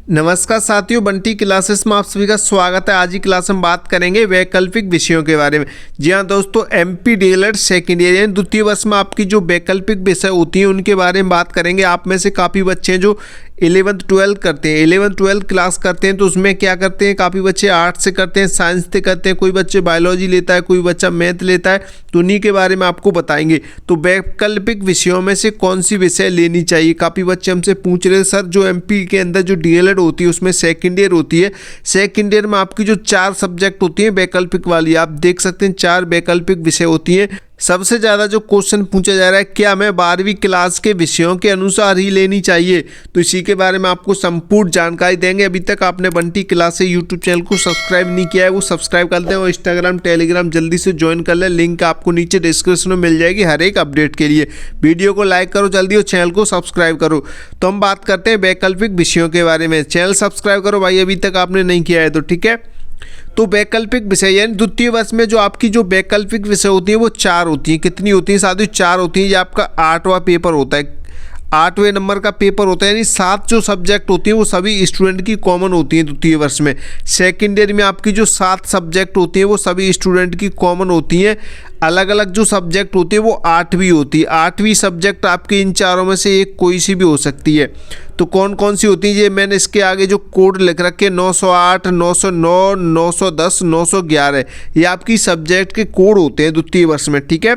नमस्कार साथियों, बंटी क्लासेस में आप सभी का स्वागत है। आज की क्लास में बात करेंगे वैकल्पिक विषयों के बारे में। जी हाँ दोस्तों, एमपी डीएलएड सेकेंड ईयर यानी द्वितीय वर्ष में आपकी जो वैकल्पिक विषय होती हैं उनके बारे में बात करेंगे। आप में से काफ़ी बच्चे हैं जो 11th 12th करते हैं, 11th 12th क्लास करते हैं, तो उसमें क्या करते हैं, काफ़ी बच्चे आर्ट्स से करते हैं, साइंस से करते हैं, कोई बच्चे बायोलॉजी लेता है, कोई बच्चा मैथ लेता है, तो उन्हीं के बारे में आपको बताएंगे। तो वैकल्पिक विषयों में से कौन सी विषय लेनी चाहिए, काफ़ी बच्चे हमसे पूछ रहे हैं सर जो एमपी के अंदर जो डीएलएड होती है उसमें सेकेंड ईयर होती है, सेकेंड ईयर में आपकी जो 4 सब्जेक्ट होती हैं वैकल्पिक वाली, आप देख सकते हैं 4 वैकल्पिक विषय होती हैं। सबसे ज़्यादा जो क्वेश्चन पूछा जा रहा है, क्या मैं 12वीं क्लास के विषयों के अनुसार ही लेनी चाहिए, तो इसी के बारे में आपको संपूर्ण जानकारी देंगे। अभी तक आपने बंटी क्लास यूट्यूब चैनल को सब्सक्राइब नहीं किया है वो सब्सक्राइब कर दें और इंस्टाग्राम टेलीग्राम जल्दी से ज्वाइन कर लें, लिंक आपको नीचे डिस्क्रिप्शन में मिल जाएगी हर एक अपडेट के लिए। वीडियो को लाइक करो जल्दी और चैनल को सब्सक्राइब करो। तो हम बात करते हैं वैकल्पिक विषयों के बारे में। चैनल सब्सक्राइब करो भाई अभी तक आपने नहीं किया है तो, ठीक है। तो वैकल्पिक विषय यानी द्वितीय वर्ष में जो आपकी जो वैकल्पिक विषय होती है वो 4 होती हैं। कितनी होती हैं साथियों? 4 होती हैं। ये आपका 8वां पेपर होता है, 8वें नंबर का पेपर होता है, यानी 7 जो सब्जेक्ट होती हैं वो सभी स्टूडेंट की कॉमन होती हैं द्वितीय वर्ष में। सेकेंड ईयर में आपकी जो 7 सब्जेक्ट होती हैं वो सभी स्टूडेंट की कॉमन होती हैं। अलग अलग जो सब्जेक्ट होती है वो 8वीं होती है। 8वीं सब्जेक्ट आपके इन चारों में से एक कोई सी भी हो सकती है। तो कौन कौन सी होती है ये मैंने इसके आगे जो कोड लिख रखे 908, 909, 910, 911, ये आपकी सब्जेक्ट के कोड होते हैं द्वितीय वर्ष में, ठीक है।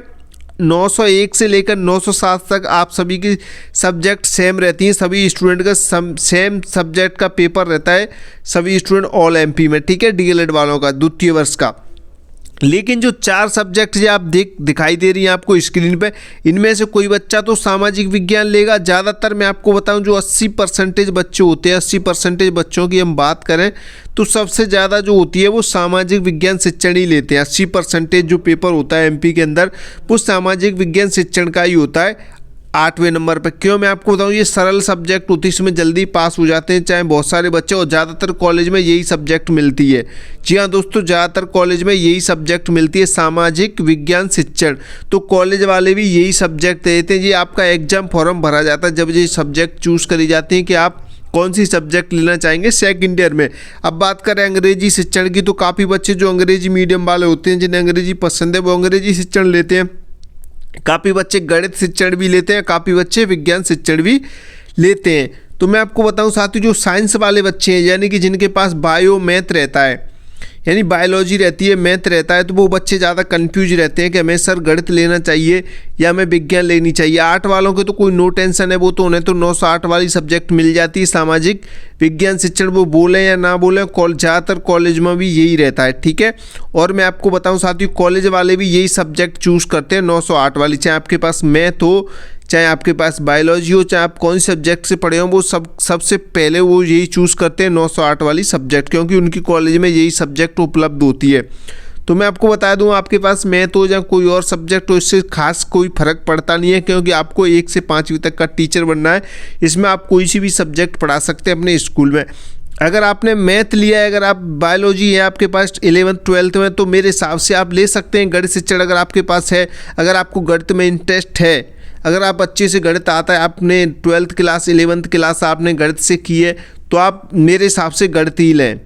901 से लेकर 907 तक आप सभी की सब्जेक्ट सेम रहती हैं, सभी स्टूडेंट का सेम सब्जेक्ट का पेपर रहता है सभी स्टूडेंट ऑल एमपी में, ठीक है, डीएलएड वालों का द्वितीय वर्ष का। लेकिन जो 4 सब्जेक्ट जो आप दिखाई दे रही हैं आपको स्क्रीन पे, इनमें से कोई बच्चा तो सामाजिक विज्ञान लेगा। ज़्यादातर मैं आपको बताऊं जो 80% बच्चे होते हैं, 80% बच्चों की हम बात करें तो सबसे ज़्यादा जो होती है वो सामाजिक विज्ञान शिक्षण ही लेते हैं। 80% जो पेपर होता है एमपी के अंदर वो सामाजिक विज्ञान शिक्षण का ही होता है 8वें नंबर पर। क्यों, मैं आपको बताऊं, ये सरल सब्जेक्ट होती है, इसमें जल्दी पास हो जाते हैं चाहे बहुत सारे बच्चे, और ज़्यादातर कॉलेज में यही सब्जेक्ट मिलती है। जी हाँ दोस्तों, ज़्यादातर कॉलेज में यही सब्जेक्ट मिलती है, सामाजिक विज्ञान शिक्षण। तो कॉलेज वाले भी यही सब्जेक्ट देते हैं। ये आपका एग्जाम फॉर्म भरा जाता है जब ये सब्जेक्ट चूज़ करी जाती हैं कि आप कौन सी सब्जेक्ट लेना चाहेंगे सेकंड ईयर में। अब बात करें अंग्रेजी शिक्षण की, तो काफ़ी बच्चे जो अंग्रेजी मीडियम वाले होते हैं जिन्हें अंग्रेजी पसंद है वो अंग्रेजी शिक्षण लेते हैं। काफ़ी बच्चे गणित शिक्षण भी लेते हैं, काफ़ी बच्चे विज्ञान शिक्षण भी लेते हैं। तो मैं आपको बताऊं साथियों, जो साइंस वाले बच्चे हैं यानी कि जिनके पास बायो मैथ रहता है, यानी बायोलॉजी रहती है, मैथ रहता है, तो वो बच्चे ज़्यादा कंफ्यूज रहते हैं कि हमें सर गणित लेना चाहिए या हमें विज्ञान लेनी चाहिए। 8 वालों के तो कोई नो टेंशन है, वो तो उन्हें तो 908 वाली सब्जेक्ट मिल जाती है सामाजिक विज्ञान शिक्षण, वो बोलें या ना बोलें ज़्यादातर कॉलेज में भी यही रहता है, ठीक है। और मैं आपको बताऊं साथियों, कॉलेज वाले भी यही सब्जेक्ट चूज़ करते हैं 908 वाली, चाहे आपके पास मैथ हो, चाहे आपके पास बायोलॉजी हो, चाहे आप कौन से सब्जेक्ट से पढ़े हो, वो सबसे पहले वो यही चूज़ करते हैं 908 वाली सब्जेक्ट, क्योंकि उनकी कॉलेज में यही सब्जेक्ट उपलब्ध होती है। तो मैं आपको बता दूं, आपके पास मैथ हो या कोई और सब्जेक्ट हो, इससे खास कोई फर्क पड़ता नहीं है, क्योंकि आपको 1 से 5वीं तक का टीचर बनना है। इसमें आप कोई सी भी सब्जेक्ट पढ़ा सकते हैं अपने स्कूल में। अगर आपने मैथ लिया है, अगर आप बायोलॉजी है आपके पास 11th 12th में, तो मेरे हिसाब से आप ले सकते हैं गणित शिक्षण अगर आपके पास है। अगर आपको गणित में इंटरेस्ट है, अगर आप अच्छे से गणित आता है, आपने 12th क्लास 11th क्लास आपने गणित से की है, तो आप मेरे हिसाब से गणित ही लें।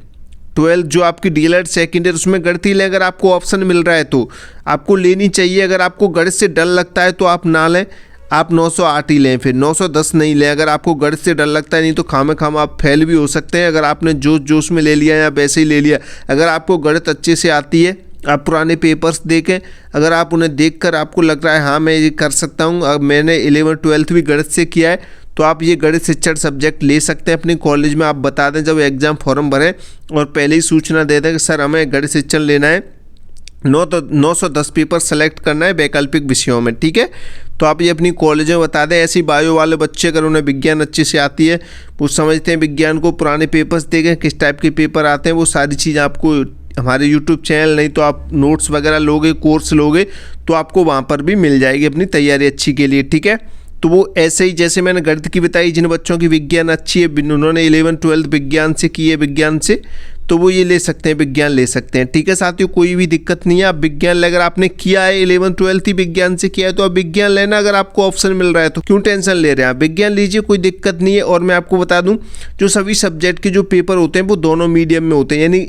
12th जो आपकी डीएलएड सेकेंड ईयर उसमें गणित ही लें। अगर आपको ऑप्शन मिल रहा है तो आपको लेनी चाहिए। अगर आपको गणित से डर लगता है तो आप ना लें, आप 908 ही लें, फिर 910 नहीं लें। अगर आपको गणित से डर लगता है, नहीं तो खाम आप फेल भी हो सकते हैं अगर आपने जोश में ले लिया या वैसे ही ले लिया। अगर आपको गणित अच्छे से आती है, आप पुराने पेपर्स देखें, अगर आप उन्हें देखकर आपको लग रहा है हाँ मैं ये कर सकता हूँ, अब मैंने 11th 12th भी गणित से किया है, तो आप ये गणित शिक्षण सब्जेक्ट ले सकते हैं अपने कॉलेज में। आप बता दें जब एग्ज़ाम फॉर्म भरें और पहले ही सूचना दे दें कि सर हमें गणित शिक्षण लेना है, 910 पेपर सेलेक्ट करना है वैकल्पिक विषयों में, ठीक है। तो आप ये अपनी कॉलेज में बता दें। ऐसे बायो वाले बच्चे अगर उन्हें विज्ञान अच्छे से आती है, वो समझते हैं विज्ञान को, पुराने पेपर्स देखें किस टाइप के पेपर आते हैं, वो सारी चीज़ आपको हमारे YouTube चैनल, नहीं तो आप नोट्स वगैरह लोगे, कोर्स लोगे, तो आपको वहाँ पर भी मिल जाएगी अपनी तैयारी अच्छी के लिए, ठीक है। तो वो ऐसे ही जैसे मैंने गणित की बताई, जिन बच्चों की विज्ञान अच्छी है, उन्होंने 11th 12th विज्ञान से की है, विज्ञान से, तो वो ये ले सकते हैं, विज्ञान ले सकते हैं। ठीक है साथियों, कोई भी दिक्कत नहीं है। आप विज्ञान अगर आपने किया है 11th 12th ही विज्ञान से किया है तो आप विज्ञान लेना, अगर आपको ऑप्शन मिल रहा है तो क्यों टेंशन ले रहे हैं, आप विज्ञान लीजिए, कोई दिक्कत नहीं है। और मैं आपको बता दूं, जो सभी सब्जेक्ट के जो पेपर होते हैं वो दोनों मीडियम में होते हैं, यानी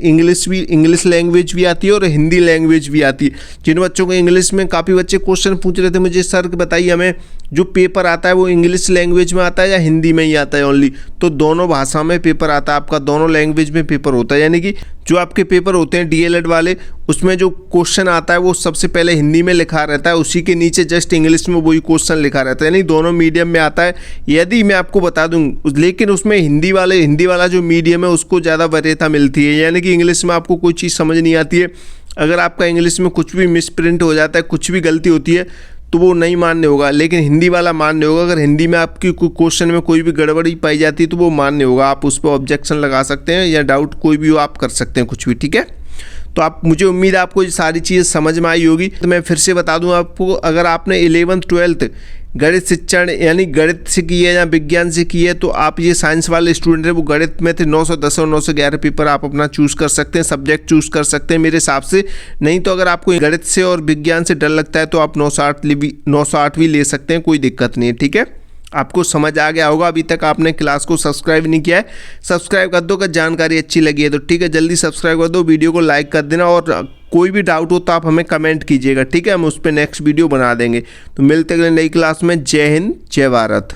इंग्लिश लैंग्वेज भी आती है और हिंदी लैंग्वेज भी आती है। जिन बच्चों को इंग्लिश में काफ़ी बच्चे क्वेश्चन पूछ रहे थे मुझे, सर बताइए हमें जो पेपर आता है वो इंग्लिश लैंग्वेज में आता है या हिंदी में ही आता है ओनली, तो दोनों भाषा में पेपर आता है आपका, दोनों लैंग्वेज में पेपर होता है। यानी कि जो आपके पेपर होते हैं डीएलएड वाले, उसमें जो क्वेश्चन आता है वो सबसे पहले हिंदी में लिखा रहता है, उसी के नीचे जस्ट इंग्लिश में वही क्वेश्चन लिखा रहता है, यानी दोनों मीडियम में आता है। यदि मैं आपको बता दूं, लेकिन उसमें हिंदी वाला जो मीडियम है उसको ज़्यादा वरीयता मिलती है, यानी कि इंग्लिश में आपको कोई चीज़ समझ नहीं आती है, अगर आपका इंग्लिश में कुछ भी मिसप्रिंट हो जाता है, कुछ भी गलती होती है तो वो नहीं मान्य होगा, लेकिन हिंदी वाला मान्य होगा। अगर हिंदी में आपकी क्वेश्चन में कोई भी गड़बड़ी पाई जाती है तो वो मान्य होगा, आप उस पर ऑब्जेक्शन लगा सकते हैं या डाउट कोई भी हो आप कर सकते हैं कुछ भी। ठीक है, तो आप, मुझे उम्मीद है आपको ये सारी चीज़ें समझ में आई होगी। तो मैं फिर से बता दूं आपको, अगर आपने 11th 12th गणित शिक्षण यानी गणित से की है या विज्ञान से की है तो आप, ये साइंस वाले स्टूडेंट हैं, वो गणित में थे 910 और 911 पेपर आप अपना चूज़ कर सकते हैं, सब्जेक्ट चूज़ कर सकते हैं मेरे हिसाब से। नहीं तो अगर आपको गणित से और विज्ञान से डर लगता है तो आप 908 भी ले सकते हैं, कोई दिक्कत नहीं है। ठीक है, आपको समझ आ गया होगा। अभी तक आपने क्लास को सब्सक्राइब नहीं किया है, सब्सक्राइब कर दो। अगर जानकारी अच्छी लगी है तो ठीक है, जल्दी सब्सक्राइब कर दो, वीडियो को लाइक कर देना, और कोई भी डाउट हो तो आप हमें कमेंट कीजिएगा। ठीक है, हम उस पर नेक्स्ट वीडियो बना देंगे। तो मिलते हैं नई क्लास में। जय हिंद, जय भारत।